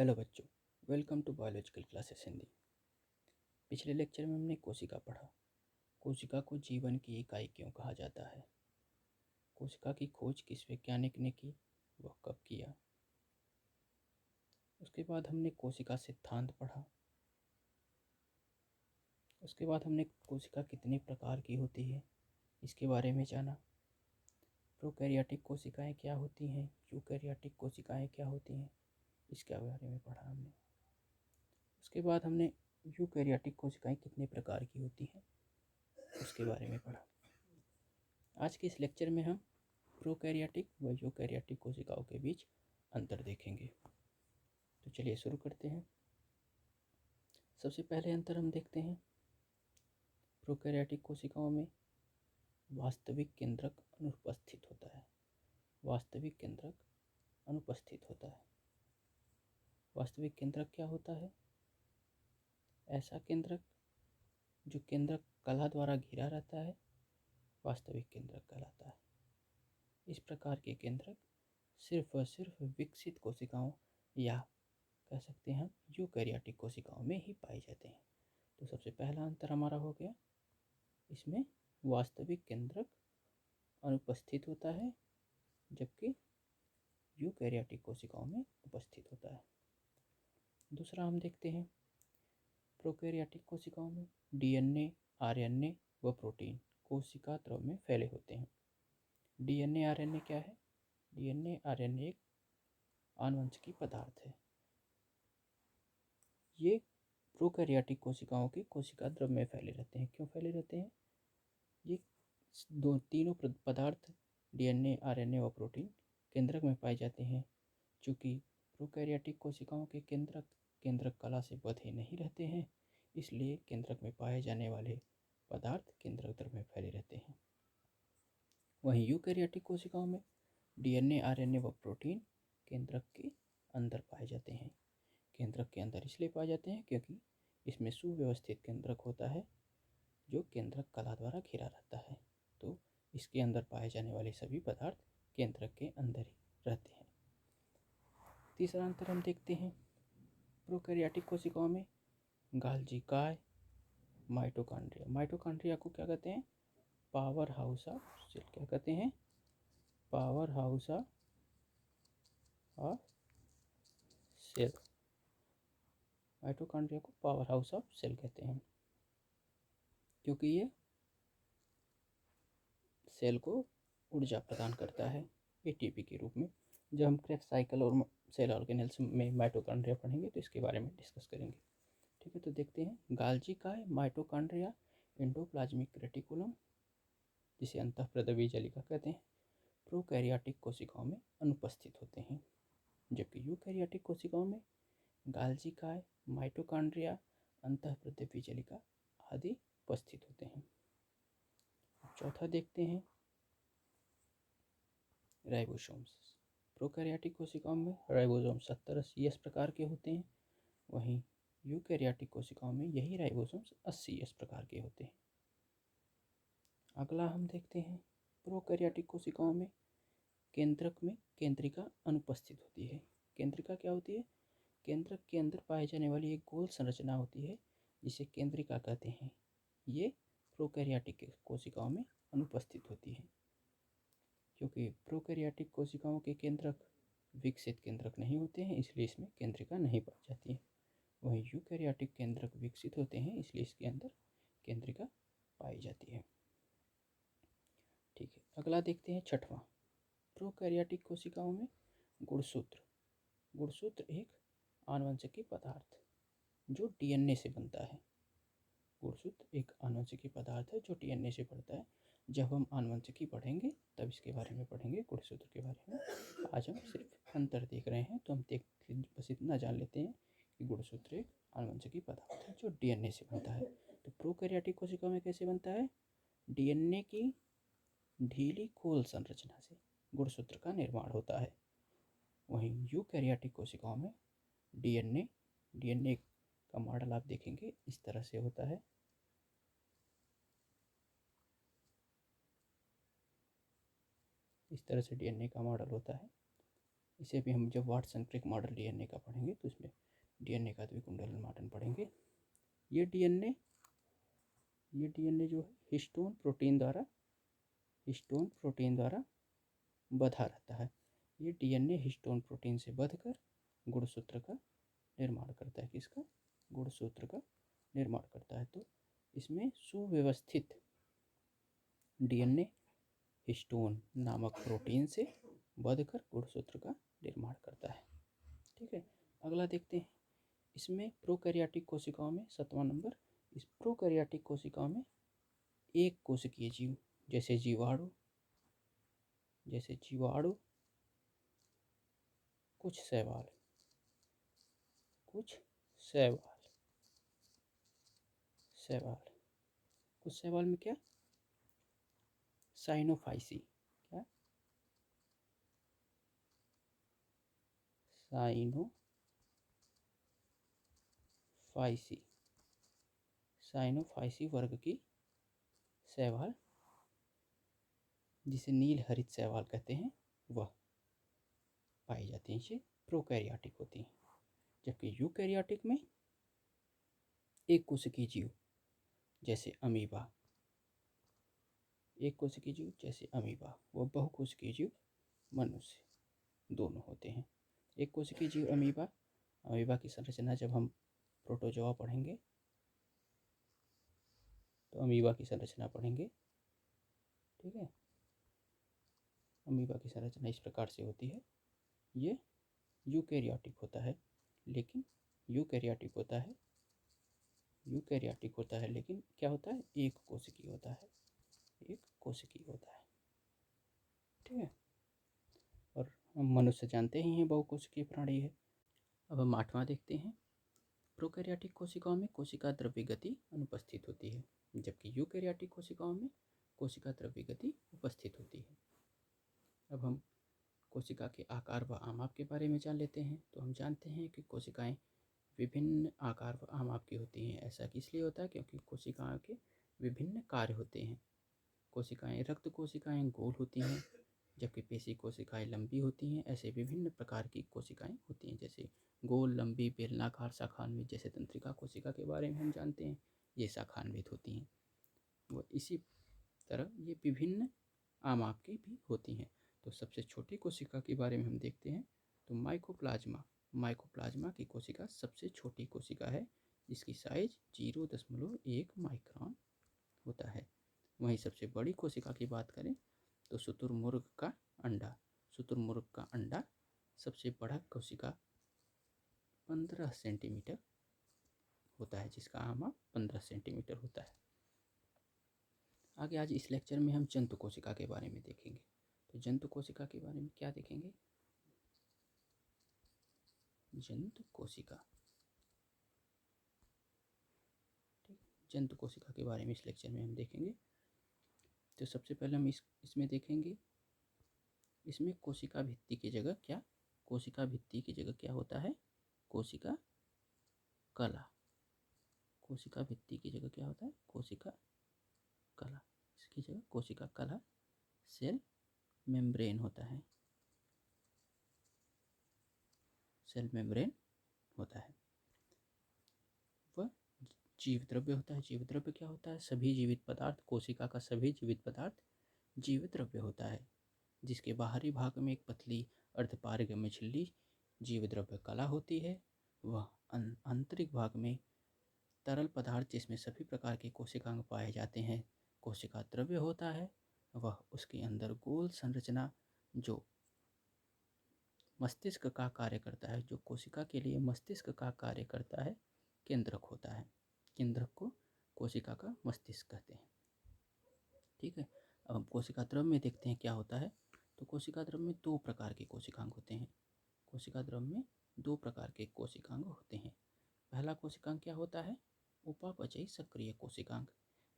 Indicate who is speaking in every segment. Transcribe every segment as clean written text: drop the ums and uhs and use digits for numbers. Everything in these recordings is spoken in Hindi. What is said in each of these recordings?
Speaker 1: हेलो बच्चों, welcome to biological classes Hindi. पिछले लेक्चर में हमने कोशिका पढ़ा। कोशिका को जीवन की इकाई क्यों कहा जाता है, कोशिका की खोज किस वैज्ञानिक ने की, वह कब किया। उसके बाद हमने कोशिका सिद्धांत पढ़ा। उसके बाद हमने कोशिका कितने प्रकार की होती है इसके बारे में जाना। प्रोकैरियोटिक कोशिकाएं क्या होती हैं, यूकैरियोटिक कोशिकाएं क्या होती हैं, इसके बारे में पढ़ा हमने। उसके बाद हमने यूकैरियोटिक कोशिकाएं कितने प्रकार की होती हैं उसके बारे में पढ़ा। आज के इस लेक्चर में हम प्रोकैरियोटिक व यूकैरियोटिक कोशिकाओं के बीच अंतर देखेंगे। तो चलिए शुरू करते हैं। सबसे पहले अंतर हम देखते हैं। प्रोकैरियोटिक कोशिकाओं में वास्तविक केंद्रक अनुपस्थित होता है। वास्तविक केंद्रक अनुपस्थित होता है। वास्तविक केंद्रक क्या होता है? ऐसा केंद्रक जो केंद्रक कला द्वारा घिरा रहता है, वास्तविक केंद्रक कहलाता है। इस प्रकार के केंद्रक सिर्फ और सिर्फ विकसित कोशिकाओं या कह सकते हैं यूकैरियोटिक कोशिकाओं में ही पाए जाते हैं। तो सबसे पहला अंतर हमारा हो गया, इसमें वास्तविक केंद्रक अनुपस्थित होता है जबकि यूकैरियोटिक कोशिकाओं में उपस्थित होता है। दूसरा हम देखते हैं, प्रोकैरियोटिक कोशिकाओं में डीएनए, आरएनए व प्रोटीन कोशिका द्रव में फैले होते हैं। डीएनए आरएनए क्या है? डीएनए आरएनए एक आनुवंशिकी पदार्थ है। ये प्रोकैरियोटिक कोशिकाओं के कोशिका द्रव में फैले रहते हैं। क्यों फैले रहते हैं? ये तीनों पदार्थ डीएनए, आरएनए व प्रोटीन केंद्रक में पाए जाते हैं। चूँकि प्रोकैरियोटिक कोशिकाओं के केंद्रक कला से बंधे नहीं रहते हैं, इसलिए केंद्रक में पाए जाने वाले पदार्थ केंद्रक द्रव में फैले रहते हैं। वहीं यूकैरियोटिक कोशिकाओं में डीएनए, आरएनए व प्रोटीन केंद्रक के अंदर पाए जाते हैं। केंद्रक के अंदर इसलिए पाए जाते हैं क्योंकि इसमें सुव्यवस्थित केंद्रक होता है जो केंद्रक कला द्वारा घिरा रहता है। तो इसके अंदर पाए जाने वाले सभी पदार्थ केंद्रक के अंदर ही रहते हैं। तीसरा अंतर हम देखते हैं, प्रोकैरियोटिक कोशिकाओं में गाल्जी काय, माइटोकॉन्ड्रिया। माइटोकॉन्ड्रिया को क्या कहते हैं? Powerhouse of cell. क्या कहते हैं? Powerhouse of cell. Mitochondria को पावर हाउस ऑफ सेल कहते हैं क्योंकि ये सेल को ऊर्जा प्रदान करता है एटीपी के रूप में। जब हम क्रेब्स साइकिल और सेल ऑर्गेनेल्स में माइटोकॉन्ड्रिया पढ़ेंगे तो इसके बारे में डिस्कस करेंगे। ठीक है, तो देखते हैं। गाल्जी काय माइटोकॉन्ड्रिया एंडोप्लाज्मिक रेटिकुलम, जिसे अंतःप्रद्रवी जलिका कहते हैं, प्रोकैरियोटिक कोशिकाओं में अनुपस्थित होते हैं, जबकि यूकैरियोटिक कोशिकाओं में गाल्जी काय, माइटोकॉन्ड्रिया, अंतःप्रद्रवी जलिका आदि उपस्थित होते हैं। चौथा देखते हैं, राइबोसोम्स। प्रोकैरियोटिक कोशिकाओं में राइबोसोम 70-80 प्रकार के होते हैं, वहीं यूकैरियोटिक कोशिकाओं में यही राइबोसोम्स 80 प्रकार के होते हैं। अगला हम देखते हैं, प्रोकैरियोटिक कोशिकाओं में केंद्रक में केंद्रिका अनुपस्थित होती है। केंद्रिका क्या होती है? केंद्रक के अंदर पाए जाने वाली एक गोल संरचना होती है जिसे केंद्रिका कहते हैं। ये प्रोकैरियोटिक कोशिकाओं में अनुपस्थित होती है क्योंकि प्रोकैरियोटिक कोशिकाओं के केंद्रक विकसित केंद्रक नहीं होते हैं, इसलिए इसमें केंद्रिका नहीं पाई जाती है। वहीं यूकैरियोटिक केंद्रक विकसित होते हैं, इसलिए इसके अंदर केंद्रिका पाई जाती है। ठीक है, अगला देखते हैं, छठवां, प्रोकैरियोटिक कोशिकाओं में गुणसूत्र। गुणसूत्र एक आनुवंशिकी पदार्थ जो डीएनए से बनता है। गुणसूत्र एक आनुवंशिकी पदार्थ है जो डीएनए से बनता है। जब हम आनुवंशिकी पढ़ेंगे तब इसके बारे में पढ़ेंगे, गुणसूत्र के बारे में। आज हम सिर्फ अंतर देख रहे हैं, तो हम बस इतना जान लेते हैं कि गुणसूत्र एक आनुवंशिकी पदार्थ है जो डीएनए से बनता है। तो प्रोकैरियोटिक कोशिका में कैसे बनता है? डीएनए की ढीली खोल संरचना से गुणसूत्र का निर्माण होता है। वहीं यूकैरियोटिक कोशिकाओं में डीएनए का मॉडल आप देखेंगे इस तरह से होता है। इस तरह से डीएनए का मॉडल होता है। इसे भी हम जब वाट-सेंट्रिक मॉडल डीएनए का पढ़ेंगे तो इसमें डीएनए का द्विकुंडल निर्माण पढ़ेंगे। ये डीएनए जो है हिस्टोन प्रोटीन द्वारा बंधा रहता है। ये डीएनए हिस्टोन प्रोटीन से बंधकर गुणसूत्र का निर्माण करता है। किसका? गुणसूत्र का निर्माण करता है। तो इसमें सुव्यवस्थित डीएनए हिस्टोन नामक प्रोटीन से बंधकर गुणसूत्र का निर्माण करता है। ठीक है, अगला देखते हैं। इसमें प्रोकैरियोटिक कोशिकाओं में 7वां नंबर, इस प्रोकैरियोटिक कोशिकाओं में एक कोशिकीय जीव जैसे जीवाणु, कुछ शैवाल, कुछ शैवाल में क्या? साइनोफाइसी। क्या? साइनोफाइसी वर्ग की शैवाल, जिसे नील हरित शैवाल कहते हैं, वह पाई जाती हैं। ये प्रोकैरियोटिक होती हैं। जबकि यूकैरियोटिक में एक कोशिकीय जीव जैसे अमीबा, व बहुकोशिकीय जीव मनुष्य, दोनों होते हैं। एक कोशिकीय जीव अमीबा की संरचना जब हम प्रोटोजोआ पढ़ेंगे तो अमीबा की संरचना पढ़ेंगे। ठीक है, अमीबा की संरचना इस प्रकार से होती है। ये यूकैरियोटिक होता है, लेकिन लेकिन क्या होता है? एक कोशिकीय होता है। ठीक है, और हम मनुष्य जानते ही हैं बहुकोशिकीय प्राणी है। अब हम 8वां देखते हैं। प्रोकैरियोटिक कोशिकाओं में कोशिका द्रव्य गति अनुपस्थित होती है, जबकि यूकैरियोटिक कोशिकाओं में कोशिका द्रव्य गति उपस्थित होती है। अब हम कोशिका के आकार व आमाप के बारे में जान लेते हैं। तो हम जानते हैं कि कोशिकाएं विभिन्न आकार व आमाप की होती हैं। ऐसा इसलिए होता है क्योंकि कोशिकाओं के विभिन्न कार्य होते हैं। रक्त कोशिकाएं गोल होती हैं, जबकि पेशी कोशिकाएं लंबी होती हैं। ऐसे विभिन्न प्रकार की कोशिकाएं होती हैं, जैसे गोल, लंबी, बेलनाकार, शाखान्वित। जैसे तंत्रिका कोशिका के बारे में हम जानते हैं, ये शाखान्वित होती हैं। वो इसी तरह ये विभिन्न आमाप की भी होती हैं। तो सबसे छोटी कोशिका के बारे में हम देखते हैं तो माइकोप्लाज्मा की कोशिका सबसे छोटी कोशिका है, जिसकी साइज 0.1 माइक्रोन होता है। वहीं सबसे बड़ी कोशिका की बात करें तो शुतुरमुर्ग का अंडा सबसे बड़ा कोशिका 15 सेंटीमीटर होता है, जिसका आमाप 15 सेंटीमीटर होता है। आगे आज इस लेक्चर में हम जंतु कोशिका के बारे में देखेंगे। तो जंतु कोशिका के बारे में क्या देखेंगे? जंतु कोशिका के बारे में इस लेक्चर में हम देखेंगे। तो सबसे पहले हम इसमें देखेंगे, इसमें कोशिका भित्ति की जगह क्या होता है? कोशिका कला। इसकी जगह कोशिका कला, सेल मेम्ब्रेन होता है। वह जीव द्रव्य होता है। जीव द्रव्य क्या होता है? सभी जीवित पदार्थ, कोशिका का सभी जीवित पदार्थ जीव द्रव्य होता है, जिसके बाहरी भाग में एक पतली अर्धपारगम्य झिल्ली जीव द्रव्य कला होती है। वह आंतरिक भाग में तरल पदार्थ, जिसमें सभी प्रकार के कोशिकांग पाए जाते हैं, कोशिका द्रव्य होता है। वह उसके अंदर गोल संरचना जो मस्तिष्क का कार्य करता है, जो कोशिका के लिए मस्तिष्क का कार्य करता है, केंद्रक होता है। केंद्रक को कोशिका का मस्तिष्क कहते हैं। ठीक है, अब हम कोशिका द्रव्य में देखते हैं क्या होता है। तो कोशिका द्रव्य में 2 प्रकार के कोशिकांग होते हैं। पहला कोशिकांग क्या होता है? उपापचयी सक्रिय कोशिकांग।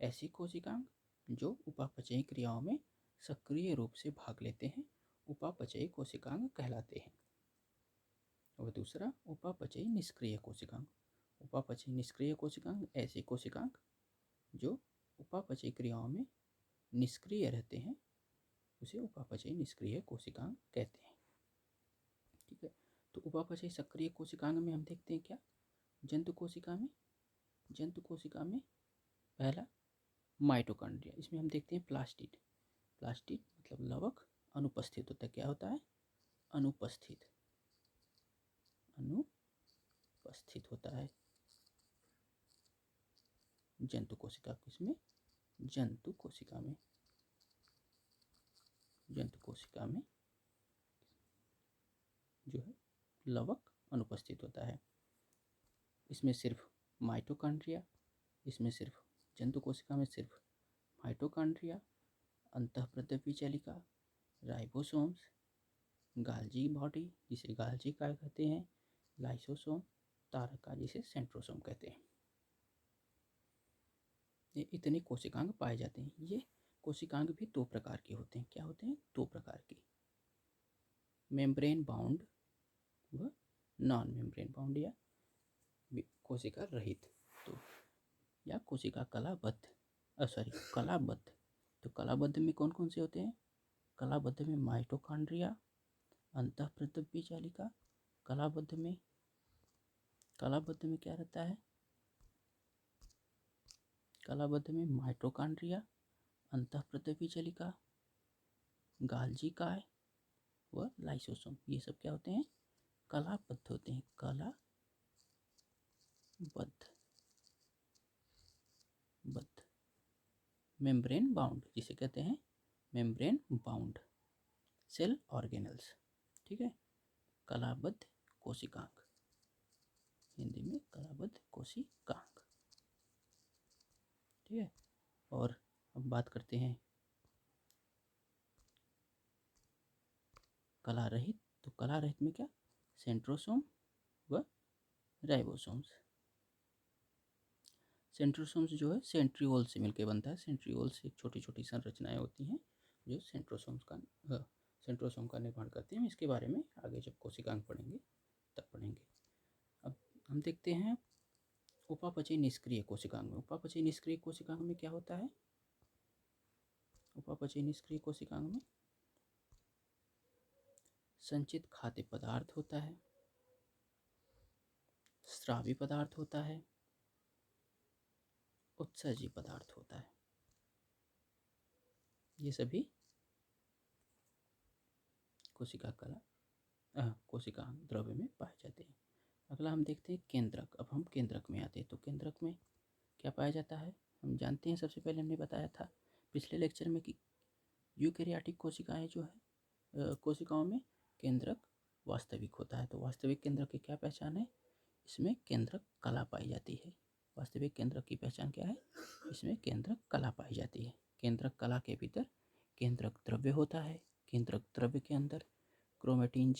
Speaker 1: ऐसी कोशिकांग जो उपापचयी क्रियाओं में सक्रिय रूप से भाग लेते हैं, उपापचयी कोशिकांग कहलाते हैं। और दूसरा उपापचयी निष्क्रिय कोशिकांग। ऐसे कोशिकांग जो उपापचयी क्रियाओं में निष्क्रिय रहते हैं, उसे उपापचयी निष्क्रिय कोशिकांग कहते हैं। ठीक है। तो उपापचयी सक्रिय कोशिकांग में हम देखते हैं क्या, जंतु कोशिका में पहला माइटोकॉन्ड्रिया, इसमें हम देखते हैं प्लास्टिड मतलब लवक अनुपस्थित होता है। क्या होता है, अनुपस्थित होता है जंतु कोशिका, किसमें, जंतु कोशिका में जो है लवक अनुपस्थित होता है। इसमें सिर्फ माइटोकॉन्ड्रिया, इसमें सिर्फ जंतु कोशिका में सिर्फ माइटोकॉन्ड्रिया, अंतःप्रद्रव्य जालिका, राइबोसोम्स, गाल्जी बॉडी जिसे गाल्जी काय कहते हैं, लाइसोसोम, तारका जिसे सेंट्रोसोम कहते हैं। ये इतने कोशिकांग पाए जाते हैं। ये कोशिकांग भी दो प्रकार के होते हैं। क्या होते हैं, दो प्रकार के, मेम्ब्रेन बाउंड व नॉन मेम्ब्रेन बाउंड, या कोशिका रहित, तो या कोशिका कलाबद्ध। तो कलाबद्ध में कौन कौन से होते हैं, कलाबद्ध में माइटोकॉन्ड्रिया, अंतःप्रद्रव्य जालिका, कलाबद्ध में क्या रहता है, कलाबद्ध में माइटोकॉन्ड्रिया, अंतःप्रद्रव्य जालिका, गाल्जी काय व लाइसोसोम, ये सब क्या होते हैं, कलाबद्ध होते हैं, कलाबद्ध। मेम्ब्रेन बाउंड जिसे कहते हैं मेम्ब्रेन बाउंड सेल ऑर्गेनल्स, ठीक है, कलाबद्ध कोशिकांग, हिंदी में कलाबद्ध कोशिकांग, ठीक है। और अब बात करते हैं कला रहित। तो कला रहित में क्या, सेंट्रोसोम व राइबोसोम्स। सेंट्रोसोम्स जो है सेंट्रियोल से मिलकर बनता है। सेंट्रियोल से छोटी छोटी संरचनाएं होती हैं जो सेंट्रोसोम का निर्माण करती हैं। इसके बारे में आगे जब कोशिकांग पढ़ेंगे तब पढ़ेंगे। अब हम देखते हैं उपापचयी निष्क्रिय कोशिकांग में। उपापचयी निष्क्रिय कोशिकांग में क्या होता है, उपापचयी निष्क्रिय कोशिकांग में संचित खाद्य पदार्थ होता है, स्रावी पदार्थ होता है, उत्सर्जी पदार्थ होता है। ये सभी कोशिका द्रव्य में पाए जाते हैं। अगला हम देखते हैं केंद्रक। अब हम केंद्रक में आते हैं। तो केंद्रक में क्या पाया जाता है, हम जानते हैं। सबसे पहले हमने बताया था पिछले लेक्चर में कि यूकेरियोटिक कोशिकाएं जो है कोशिकाओं में केंद्रक वास्तविक होता है। तो वास्तविक केंद्रक की क्या पहचान है, इसमें केंद्रक कला पाई जाती है। वास्तविक केंद्रक की पहचान क्या है, इसमें केंद्रक कला पाई जाती है। केंद्रक कला के भीतर केंद्रक द्रव्य होता है। केंद्रक द्रव्य के अंदर क्रोमेटिन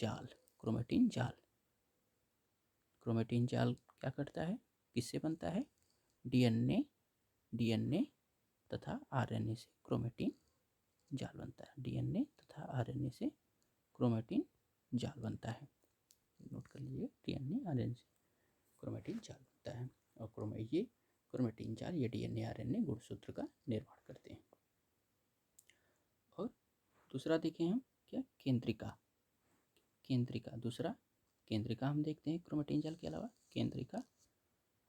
Speaker 1: जाल क्या करता है, किससे बनता है, डीएनए तथा आरएनए से क्रोमेटिन जाल बनता है। डीएनए तथा आरएनए से क्रोमेटिन जाल बनता है। नोट कर लीजिए, डीएनए आरएनए से क्रोमेटिन जाल बनता है। और ये क्रोमेटिन जाल ये डीएनए आरएनए गुणसूत्र का निर्माण करते हैं। और दूसरा देखें हम क्या, दूसरा केंद्रिका हम देखते हैं। क्रोमेटिन जाल के अलावा केंद्रिका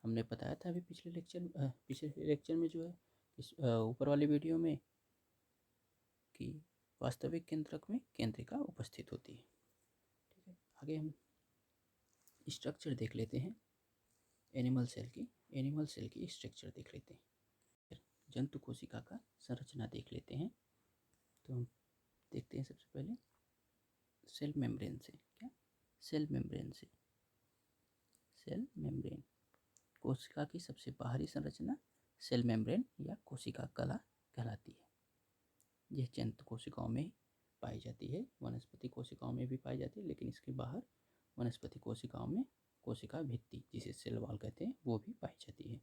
Speaker 1: हमने बताया था अभी पिछले लेक्चर में जो है इस ऊपर वाली वीडियो में कि वास्तविक केंद्रक में केंद्रिका उपस्थित होती है। ठीक है, आगे हम स्ट्रक्चर देख लेते हैं एनिमल सेल की स्ट्रक्चर देख लेते हैं। जंतु कोशिका का संरचना देख लेते हैं। तो हम देखते हैं सबसे पहले सेल मेम्ब्रेन से। क्या, सेल मेम्ब्रेन कोशिका की सबसे बाहरी संरचना सेल मेम्ब्रेन या कोशिका कला कहलाती है। यह जंतु कोशिकाओं में पाई जाती है, वनस्पति कोशिकाओं में भी पाई जाती है, लेकिन इसके बाहर वनस्पति कोशिकाओं में कोशिका भित्ति जिसे सेल वॉल कहते हैं वो भी पाई जाती है।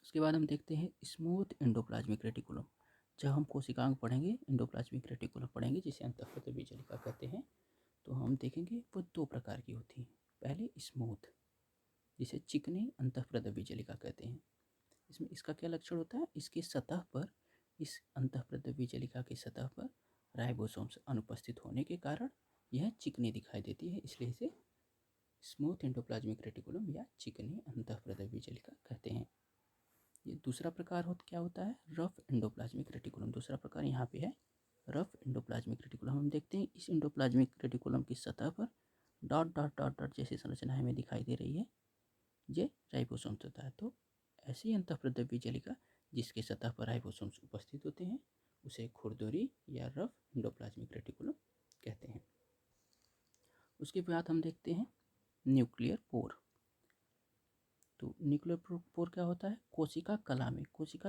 Speaker 1: उसके बाद हम देखते हैं स्मूथ एंडोप्लाज्मिक रेटिकुलम। जब हम कोशिकांग पढ़ेंगे, एंडोप्लाज्मिक रेटिकुलम पढ़ेंगे जिसे अंतःप्रद्रव्य जालिका कहते हैं, तो हम देखेंगे वो दो प्रकार की होती हैं। पहले स्मूथ जिसे चिकनी अंतःप्रद्रव्य जालिका कहते हैं। इसमें इसका क्या लक्षण होता है, इसकी सतह पर, इस अंतःप्रद्रव्य जालिका की सतह पर राइबोसोम्स अनुपस्थित होने के कारण यह चिकनी दिखाई देती है, इसलिए इसे स्मूथ एंडोप्लाज्मिक रेटिकुलम या चिकनी अंतःप्रदव्य जलिका कहते हैं। ये दूसरा प्रकार क्या होता है, रफ एंडोप्लाज्मिक रेटिकुलम। दूसरा प्रकार यहाँ पे है रफ एंडोप्लाज्मिक रेटिकुलम। हम देखते हैं इस एंडोप्लाज्मिक रेटिकुलम की सतह पर डॉट डॉट डॉट डॉट जैसी संरचना हमें दिखाई दे रही है, ये राइबोसोम्स होता है। तो ऐसी अंतःप्रदव्य जलिका जिसके सतह पर राइबोसोम्स उपस्थित होते हैं उसे खुरदुरी या रफ एंडोप्लाज्मिक रेटिकुलम कहते हैं। उसके बाद हम देखते हैं न्यूक्लियर पोर। तो न्यूक्लियर पोर क्या होता है, कोशिका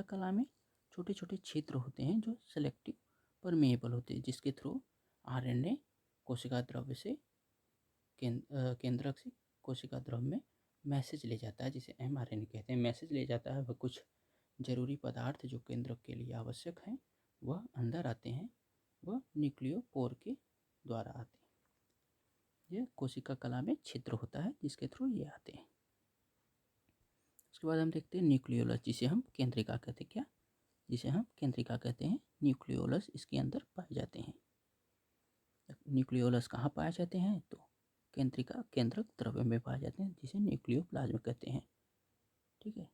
Speaker 1: कला में छोटे छोटे छिद्र होते हैं जो सेलेक्टिव परमेएबल होते हैं, जिसके थ्रू आरएनए कोशिका द्रव्य से केंद्रक से कोशिका द्रव्य में मैसेज ले जाता है, जिसे एमआरएनए कहते हैं। मैसेज ले जाता है, वह कुछ जरूरी पदार्थ जो केंद्रक के लिए आवश्यक हैं वह अंदर आते हैं, वह न्यूक्लियोपोर के द्वारा आते हैं। यह कोशिका कला में छिद्र होता है जिसके थ्रू ये आते हैं। उसके बाद हम देखते हैं न्यूक्लियोलस, जिसे हम केंद्रिका कहते हैं। जिसे हम केंद्रिका कहते हैं, न्यूक्लियोलस इसके अंदर पाए जाते हैं। न्यूक्लियोलस कहाँ पाए जाते हैं, तो केंद्रिका केंद्रक द्रव्य में पाए जाते हैं, जिसे न्यूक्लियोप्लाज्म कहते हैं। ठीक है।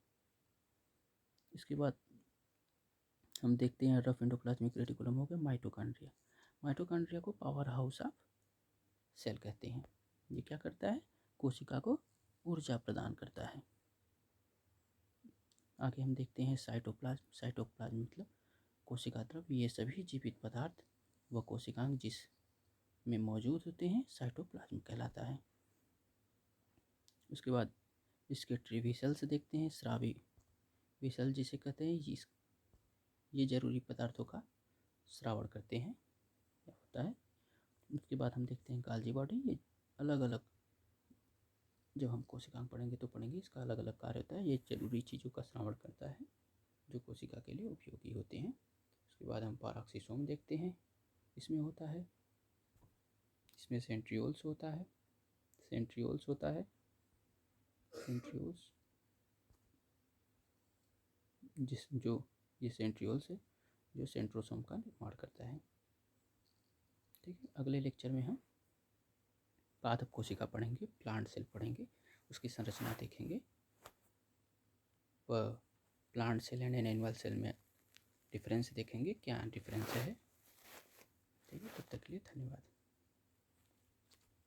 Speaker 1: इसके बाद हम देखते हैं रफ एंडोप्लाज्मिक रेटिकुलम हो गया माइटोकॉन्ड्रिया। माइटोकॉन्ड्रिया को पावर हाउस ऑफ सेल कहते हैं। ये क्या करता है, कोशिका को ऊर्जा प्रदान करता है। आगे हम देखते हैं साइटोप्लाज्म मतलब कोशिका द्रव्य। ये सभी जीवित पदार्थ व कोशिकांग जिस में मौजूद होते हैं साइटोप्लाज्म कहलाता है। उसके बाद स्केटरी वेसल्स देखते हैं। स्रावी वेसल जिसे कहते हैं, ये जरूरी पदार्थों का श्रावण करते हैं, होता है। उसके बाद हम देखते हैं गाल्जी बॉडी। ये अलग अलग, जब हम कोशिकांग पढ़ेंगे तो पढ़ेंगे, इसका अलग अलग कार्य होता है। ये जरूरी चीज़ों का श्रावण करता है जो कोशिका के लिए उपयोगी होते हैं। उसके बाद हम पैराक्सीसोम देखते हैं। इसमें होता है, इसमें सेंट्रियोल्स होता है, सेंट्रियोल्स जो ये सेंट्रियोल्स है जो सेंट्रोसोम का निर्माण करता है। ठीक है। अगले लेक्चर में हम पादप कोशिका पढ़ेंगे, प्लांट सेल पढ़ेंगे, उसकी संरचना देखेंगे, वह plant cell and animal cell में डिफरेंस देखेंगे, क्या डिफरेंस है। ठीक है। तब तक के लिए धन्यवाद।